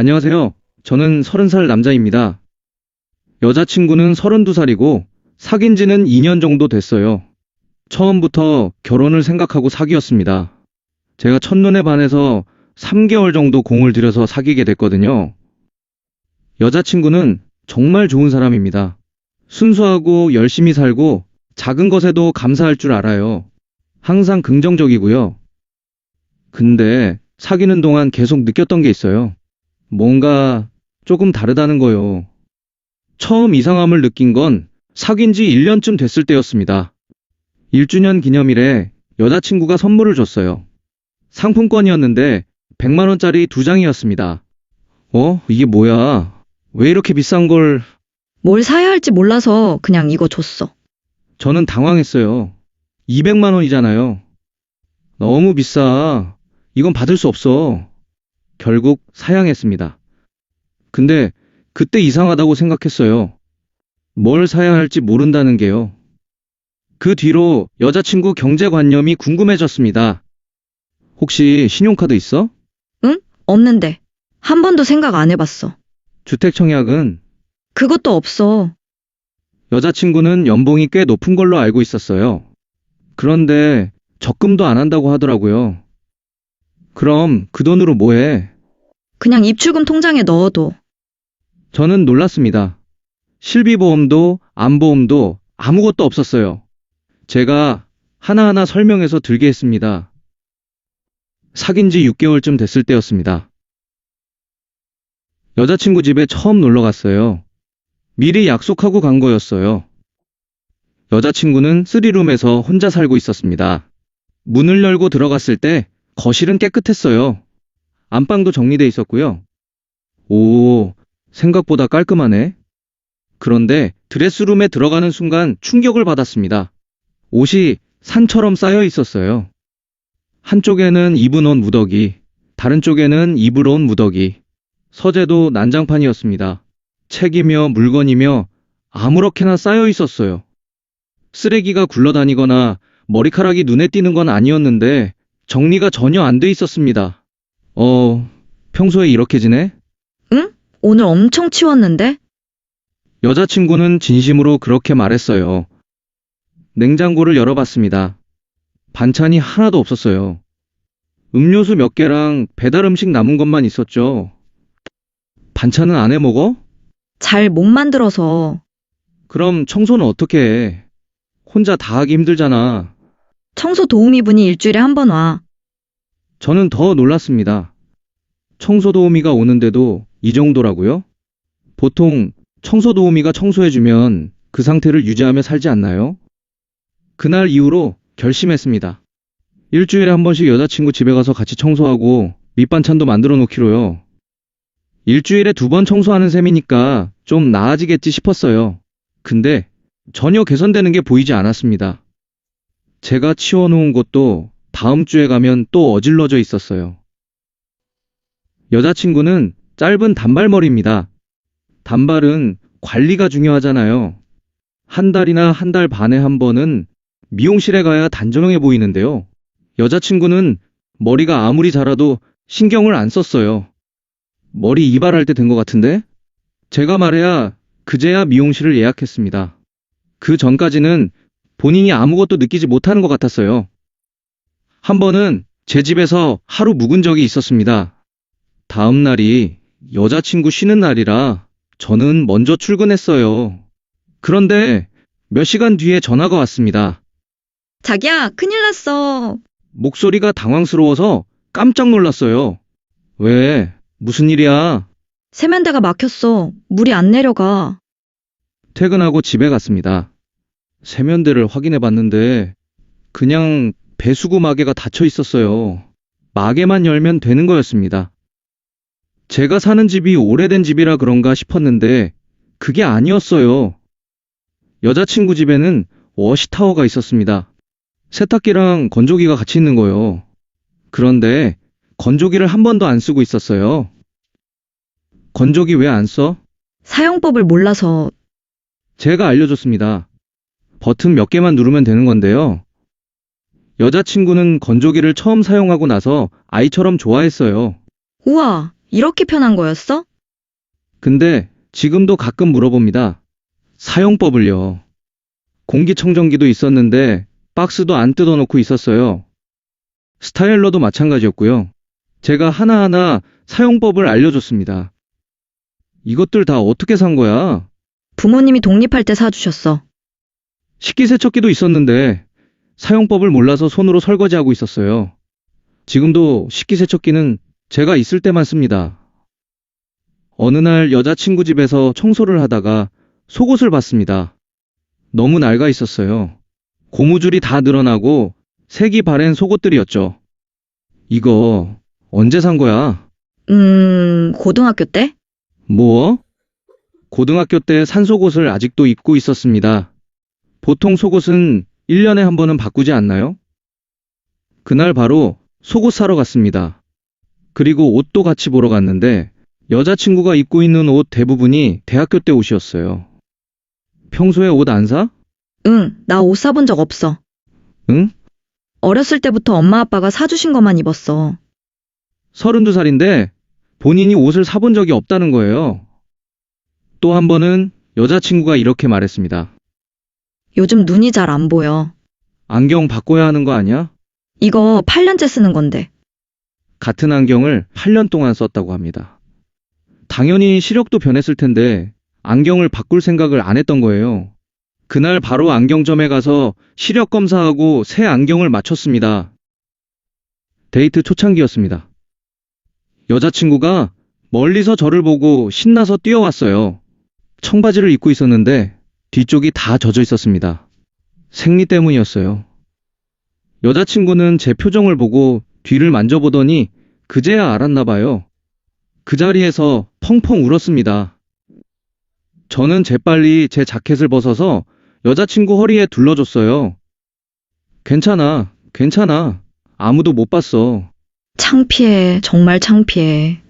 안녕하세요. 저는 30살 남자입니다. 여자친구는 32살이고 사귄 지는 2년 정도 됐어요. 처음부터 결혼을 생각하고 사귀었습니다. 제가 첫눈에 반해서 3개월 정도 공을 들여서 사귀게 됐거든요. 여자친구는 정말 좋은 사람입니다. 순수하고 열심히 살고 작은 것에도 감사할 줄 알아요. 항상 긍정적이고요. 근데 사귀는 동안 계속 느꼈던 게 있어요. 뭔가 조금 다르다는 거요. 처음 이상함을 느낀 건 사귄 지 1년쯤 됐을 때였습니다. 1주년 기념일에 여자친구가 선물을 줬어요. 상품권이었는데 100만 원짜리 2장이었습니다. 이게 뭐야? 왜 이렇게 비싼 걸... 뭘 사야 할지 몰라서 그냥 이거 줬어. 저는 당황했어요. 200만 원이잖아요. 너무 비싸. 이건 받을 수 없어. 결국 사양했습니다. 근데 그때 이상하다고 생각했어요. 뭘 사야 할지 모른다는 게요. 그 뒤로 여자친구 경제관념이 궁금해졌습니다. 혹시 신용카드 있어? 응? 없는데. 한 번도 생각 안 해봤어. 주택청약은? 그것도 없어. 여자친구는 연봉이 꽤 높은 걸로 알고 있었어요. 그런데 적금도 안 한다고 하더라고요. 그럼 그 돈으로 뭐 해? 그냥 입출금 통장에 넣어둬. 저는 놀랐습니다. 실비보험도 암보험도 아무것도 없었어요. 제가 하나하나 설명해서 들게 했습니다. 사귄 지 6개월쯤 됐을 때였습니다. 여자친구 집에 처음 놀러 갔어요. 미리 약속하고 간 거였어요. 여자친구는 3룸에서 혼자 살고 있었습니다. 문을 열고 들어갔을 때 거실은 깨끗했어요. 안방도 정리돼 있었고요. 오, 생각보다 깔끔하네. 그런데 드레스룸에 들어가는 순간 충격을 받았습니다. 옷이 산처럼 쌓여 있었어요. 한쪽에는 입은 옷 무더기, 다른 쪽에는 입을 옷 무더기. 서재도 난장판이었습니다. 책이며 물건이며 아무렇게나 쌓여 있었어요. 쓰레기가 굴러다니거나 머리카락이 눈에 띄는 건 아니었는데 정리가 전혀 안 돼 있었습니다. 평소에 이렇게 지내? 응? 오늘 엄청 치웠는데? 여자친구는 진심으로 그렇게 말했어요. 냉장고를 열어봤습니다. 반찬이 하나도 없었어요. 음료수 몇 개랑 배달 음식 남은 것만 있었죠. 반찬은 안 해 먹어? 잘 못 만들어서. 그럼 청소는 어떻게 해? 혼자 다 하기 힘들잖아. 청소 도우미분이 일주일에 한 번 와. 저는 더 놀랐습니다. 청소 도우미가 오는데도 이 정도라고요? 보통 청소 도우미가 청소해주면 그 상태를 유지하며 살지 않나요? 그날 이후로 결심했습니다. 일주일에 한 번씩 여자친구 집에 가서 같이 청소하고 밑반찬도 만들어 놓기로요. 일주일에 2번 청소하는 셈이니까 좀 나아지겠지 싶었어요. 근데 전혀 개선되는 게 보이지 않았습니다. 제가 치워놓은 곳도 다음 주에 가면 또 어질러져 있었어요. 여자친구는 짧은 단발머리입니다. 단발은 관리가 중요하잖아요. 한 달이나 한 달 반에 한 번은 미용실에 가야 단정해 보이는데요. 여자친구는 머리가 아무리 자라도 신경을 안 썼어요. 머리 이발할 때 된 것 같은데? 제가 말해야 그제야 미용실을 예약했습니다. 그 전까지는 본인이 아무것도 느끼지 못하는 것 같았어요. 한 번은 제 집에서 하루 묵은 적이 있었습니다. 다음 날이 여자친구 쉬는 날이라 저는 먼저 출근했어요. 그런데 몇 시간 뒤에 전화가 왔습니다. 자기야, 큰일 났어. 목소리가 당황스러워서 깜짝 놀랐어요. 왜? 무슨 일이야? 세면대가 막혔어. 물이 안 내려가. 퇴근하고 집에 갔습니다. 세면대를 확인해 봤는데 그냥 배수구 마개가 닫혀 있었어요. 마개만 열면 되는 거였습니다. 제가 사는 집이 오래된 집이라 그런가 싶었는데 그게 아니었어요. 여자친구 집에는 워시타워가 있었습니다. 세탁기랑 건조기가 같이 있는 거요. 그런데 건조기를 한 번도 안 쓰고 있었어요. 건조기 왜 안 써? 사용법을 몰라서. 제가 알려줬습니다. 버튼 몇 개만 누르면 되는 건데요. 여자친구는 건조기를 처음 사용하고 나서 아이처럼 좋아했어요. 우와, 이렇게 편한 거였어? 근데 지금도 가끔 물어봅니다. 사용법을요. 공기청정기도 있었는데 박스도 안 뜯어놓고 있었어요. 스타일러도 마찬가지였고요. 제가 하나하나 사용법을 알려줬습니다. 이것들 다 어떻게 산 거야? 부모님이 독립할 때 사주셨어. 식기세척기도 있었는데 사용법을 몰라서 손으로 설거지하고 있었어요. 지금도 식기세척기는 제가 있을 때만 씁니다. 어느 날 여자친구 집에서 청소를 하다가 속옷을 봤습니다. 너무 낡아 있었어요. 고무줄이 다 늘어나고 색이 바랜 속옷들이었죠. 이거 언제 산 거야? 고등학교 때? 뭐? 고등학교 때 산 속옷을 아직도 입고 있었습니다. 보통 속옷은 1년에 한 번은 바꾸지 않나요? 그날 바로 속옷 사러 갔습니다. 그리고 옷도 같이 보러 갔는데 여자친구가 입고 있는 옷 대부분이 대학교 때 옷이었어요. 평소에 옷 안 사? 응, 나 옷 사본 적 없어. 응? 어렸을 때부터 엄마 아빠가 사주신 것만 입었어. 32살인데 본인이 옷을 사본 적이 없다는 거예요. 또 한 번은 여자친구가 이렇게 말했습니다. 요즘 눈이 잘 안 보여. 안경 바꿔야 하는 거 아니야? 이거 8년째 쓰는 건데. 같은 안경을 8년 동안 썼다고 합니다. 당연히 시력도 변했을 텐데 안경을 바꿀 생각을 안 했던 거예요. 그날 바로 안경점에 가서 시력 검사하고 새 안경을 맞췄습니다. 데이트 초창기였습니다. 여자친구가 멀리서 저를 보고 신나서 뛰어왔어요. 청바지를 입고 있었는데 뒤쪽이 다 젖어 있었습니다. 생리 때문이었어요. 여자친구는 제 표정을 보고 뒤를 만져보더니 그제야 알았나 봐요. 그 자리에서 펑펑 울었습니다. 저는 재빨리 제 자켓을 벗어서 여자친구 허리에 둘러줬어요. 괜찮아, 괜찮아. 아무도 못 봤어. 창피해, 정말 창피해.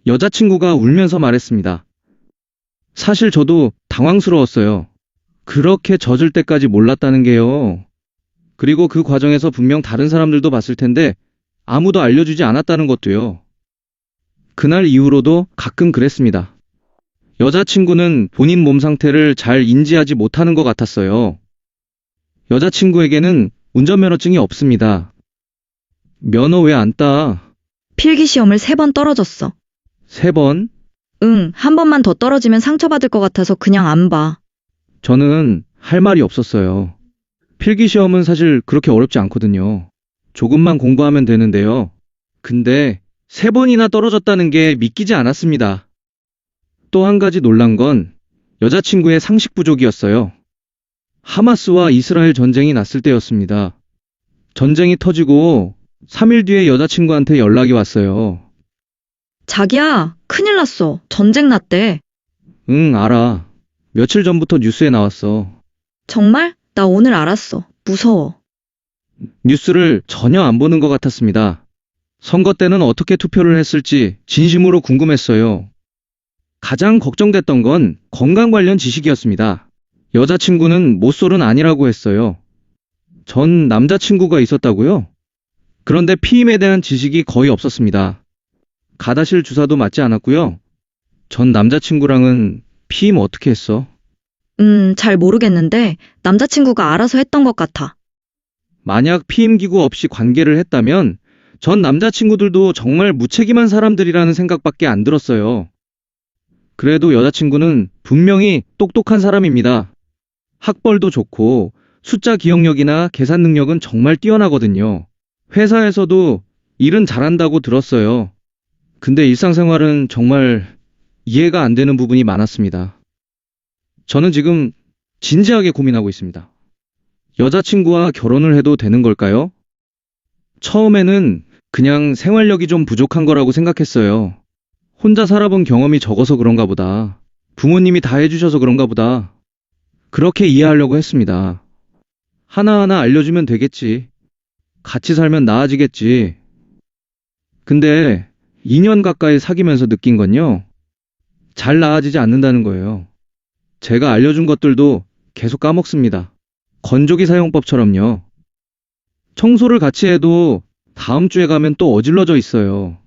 여자친구가 울면서 말했습니다. 사실 저도 당황스러웠어요. 그렇게 젖을 때까지 몰랐다는 게요. 그리고 그 과정에서 분명 다른 사람들도 봤을 텐데 아무도 알려주지 않았다는 것도요. 그날 이후로도 가끔 그랬습니다. 여자친구는 본인 몸 상태를 잘 인지하지 못하는 것 같았어요. 여자친구에게는 운전면허증이 없습니다. 면허 왜 안 따? 필기 시험을 3번 떨어졌어. 3번? 응, 한 번만 더 떨어지면 상처받을 것 같아서 그냥 안 봐. 저는 할 말이 없었어요. 필기시험은 사실 그렇게 어렵지 않거든요. 조금만 공부하면 되는데요. 근데 3번이나 떨어졌다는 게 믿기지 않았습니다. 또 한 가지 놀란 건 여자친구의 상식 부족이었어요. 하마스와 이스라엘 전쟁이 났을 때였습니다. 전쟁이 터지고 3일 뒤에 여자친구한테 연락이 왔어요. 자기야, 큰일 났어. 전쟁 났대. 응, 알아. 며칠 전부터 뉴스에 나왔어. 정말? 나 오늘 알았어. 무서워. 뉴스를 전혀 안 보는 것 같았습니다. 선거 때는 어떻게 투표를 했을지 진심으로 궁금했어요. 가장 걱정됐던 건 건강 관련 지식이었습니다. 여자친구는 모쏠은 아니라고 했어요. 전 남자친구가 있었다고요? 그런데 피임에 대한 지식이 거의 없었습니다. 가다실 주사도 맞지 않았고요. 전 남자친구랑은 피임 어떻게 했어? 잘 모르겠는데 남자친구가 알아서 했던 것 같아. 만약 피임기구 없이 관계를 했다면 전 남자친구들도 정말 무책임한 사람들이라는 생각밖에 안 들었어요. 그래도 여자친구는 분명히 똑똑한 사람입니다. 학벌도 좋고 숫자 기억력이나 계산 능력은 정말 뛰어나거든요. 회사에서도 일은 잘한다고 들었어요. 근데 일상생활은 정말 이해가 안 되는 부분이 많았습니다. 저는 지금 진지하게 고민하고 있습니다. 여자친구와 결혼을 해도 되는 걸까요? 처음에는 그냥 생활력이 좀 부족한 거라고 생각했어요. 혼자 살아본 경험이 적어서 그런가 보다. 부모님이 다 해주셔서 그런가 보다. 그렇게 이해하려고 했습니다. 하나하나 알려주면 되겠지. 같이 살면 나아지겠지. 근데 2년 가까이 사귀면서 느낀 건요. 잘 나아지지 않는다는 거예요. 제가 알려준 것들도 계속 까먹습니다. 건조기 사용법처럼요. 청소를 같이 해도 다음 주에 가면 또 어질러져 있어요.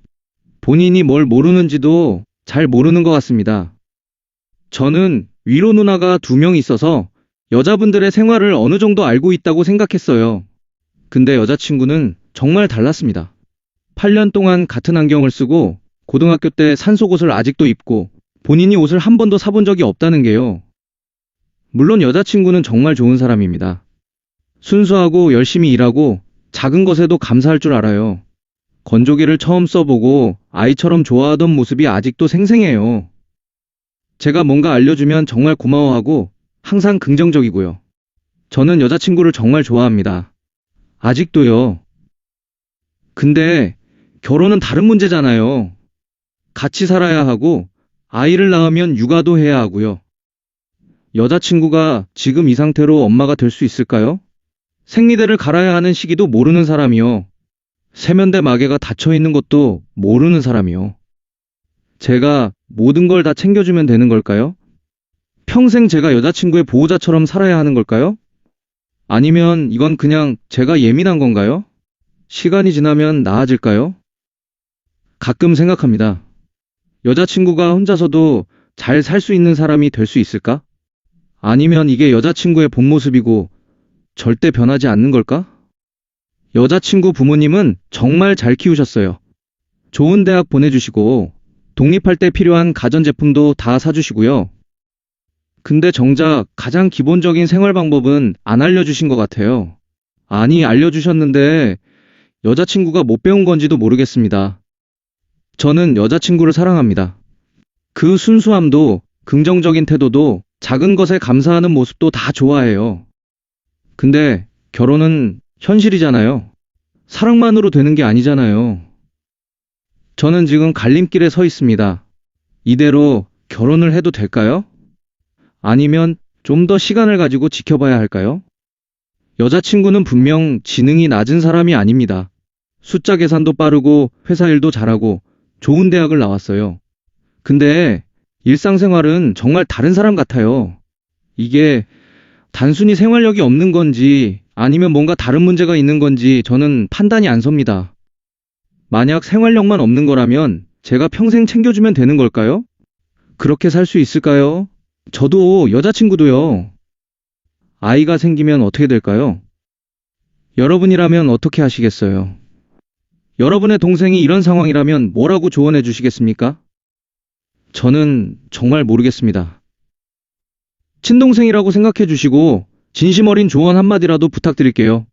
본인이 뭘 모르는지도 잘 모르는 것 같습니다. 저는 위로 누나가 2명 있어서 여자분들의 생활을 어느 정도 알고 있다고 생각했어요. 근데 여자친구는 정말 달랐습니다. 8년 동안 같은 안경을 쓰고 고등학교 때 산속옷을 아직도 입고 본인이 옷을 한 번도 사본 적이 없다는 게요. 물론 여자친구는 정말 좋은 사람입니다. 순수하고 열심히 일하고 작은 것에도 감사할 줄 알아요. 건조기를 처음 써보고 아이처럼 좋아하던 모습이 아직도 생생해요. 제가 뭔가 알려주면 정말 고마워하고 항상 긍정적이고요. 저는 여자친구를 정말 좋아합니다. 아직도요. 근데 결혼은 다른 문제잖아요. 같이 살아야 하고 아이를 낳으면 육아도 해야 하고요. 여자친구가 지금 이 상태로 엄마가 될 수 있을까요? 생리대를 갈아야 하는 시기도 모르는 사람이요. 세면대 마개가 닫혀 있는 것도 모르는 사람이요. 제가 모든 걸 다 챙겨주면 되는 걸까요? 평생 제가 여자친구의 보호자처럼 살아야 하는 걸까요? 아니면 이건 그냥 제가 예민한 건가요? 시간이 지나면 나아질까요? 가끔 생각합니다. 여자친구가 혼자서도 잘 살 수 있는 사람이 될 수 있을까? 아니면 이게 여자친구의 본 모습이고 절대 변하지 않는 걸까? 여자친구 부모님은 정말 잘 키우셨어요. 좋은 대학 보내주시고 독립할 때 필요한 가전제품도 다 사주시고요. 근데 정작 가장 기본적인 생활 방법은 안 알려주신 것 같아요. 아니, 알려주셨는데 여자친구가 못 배운 건지도 모르겠습니다. 저는 여자친구를 사랑합니다. 그 순수함도 긍정적인 태도도 작은 것에 감사하는 모습도 다 좋아해요. 근데 결혼은 현실이잖아요. 사랑만으로 되는 게 아니잖아요. 저는 지금 갈림길에 서 있습니다. 이대로 결혼을 해도 될까요? 아니면 좀 더 시간을 가지고 지켜봐야 할까요? 여자친구는 분명 지능이 낮은 사람이 아닙니다. 숫자 계산도 빠르고 회사 일도 잘하고 좋은 대학을 나왔어요. 근데 일상생활은 정말 다른 사람 같아요. 이게 단순히 생활력이 없는 건지 아니면 뭔가 다른 문제가 있는 건지 저는 판단이 안 섭니다. 만약 생활력만 없는 거라면 제가 평생 챙겨주면 되는 걸까요? 그렇게 살 수 있을까요? 저도 여자친구도요. 아이가 생기면 어떻게 될까요? 여러분이라면 어떻게 하시겠어요? 여러분의 동생이 이런 상황이라면 뭐라고 조언해 주시겠습니까? 저는 정말 모르겠습니다. 친동생이라고 생각해 주시고 진심 어린 조언 한마디라도 부탁드릴게요.